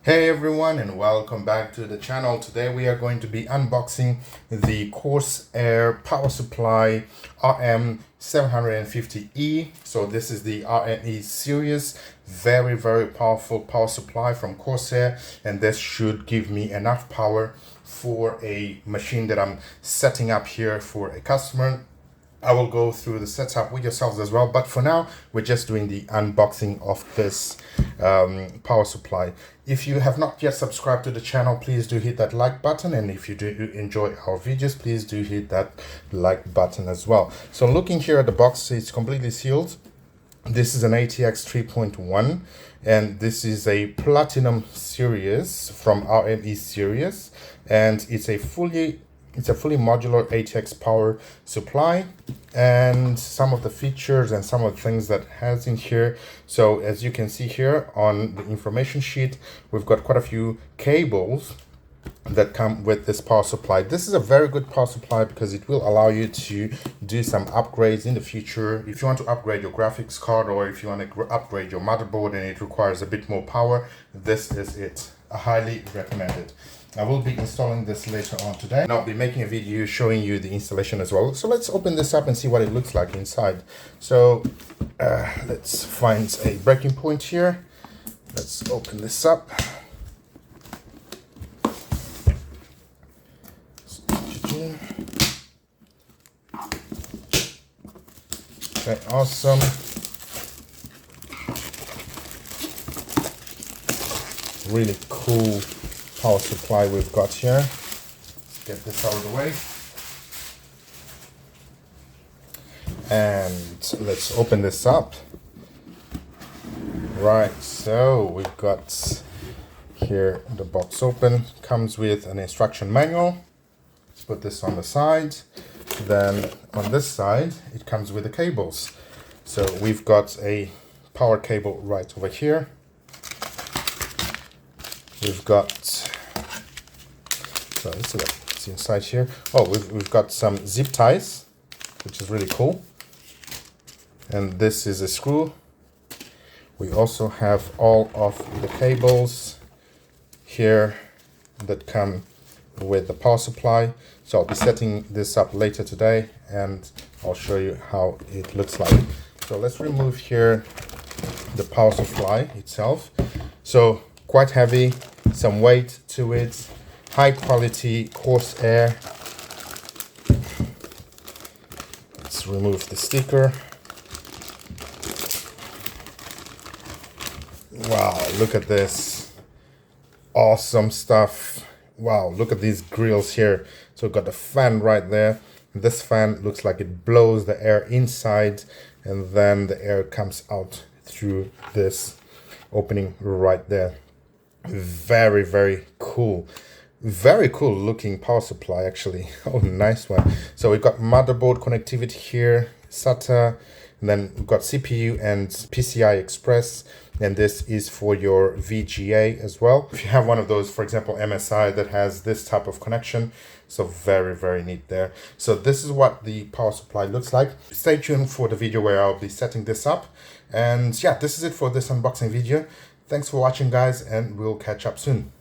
Hey everyone, and welcome back to the channel. Today we are going to be unboxing the Corsair power supply RM750e. So this is the RME series, very powerful power supply from Corsair, and this should give me enough power for a machine that I'm setting up here for a customer. I will go through the setup with yourselves as well, but for now we're just doing the unboxing of this power supply. If you have not yet subscribed to the channel, please do hit that like button, and if you do enjoy our videos, please do hit that like button as well. So looking here at the box, it's completely sealed. This is an ATX 3.1, and this is a platinum series from RME series, and it's a fully modular ATX power supply, and some of the features and some of the things that has in here. So as you can see here on the information sheet, we've got quite a few cables that come with this power supply. This is a very good power supply because it will allow you to do some upgrades in the future. If you want to upgrade your graphics card, or if you want to upgrade your motherboard and it requires a bit more power, this is it. I highly recommend it. I will be installing this later on today, and I'll be making a video showing you the installation as well. So let's open this up and see what it looks like inside. So let's find a breaking point here. Let's open this up. Okay, awesome. Really cool power supply we've got here. Let's get this out of the way. And let's open this up. Right, so we've got here the box open. Comes with an instruction manual. Let's put this on the side. Then on this side, it comes with the cables. So we've got a power cable right over here. We've got, so let's see what's inside here. Oh, we've got some zip ties, which is really cool. And this is a screw. We also have all of the cables here that come with the power supply. So I'll be setting this up later today, and I'll show you how it looks like. So let's remove here the power supply itself. So quite heavy, some weight to it, high quality Corsair. Let's remove the sticker. Wow, look at this. Awesome stuff. Wow, look at these grills here. So we've got the fan right there. This fan looks like it blows the air inside, and then the air comes out through this opening right there. Very cool. Very cool looking power supply, actually. Oh, nice one. So we've got motherboard connectivity here, SATA, and then we've got CPU and PCI Express, and this is for your VGA as well. If you have one of those, for example, MSI that has this type of connection, so very neat there. So this is what the power supply looks like. Stay tuned for the video where I'll be setting this up. And yeah, this is it for this unboxing video. Thanks for watching, guys, and we'll catch up soon.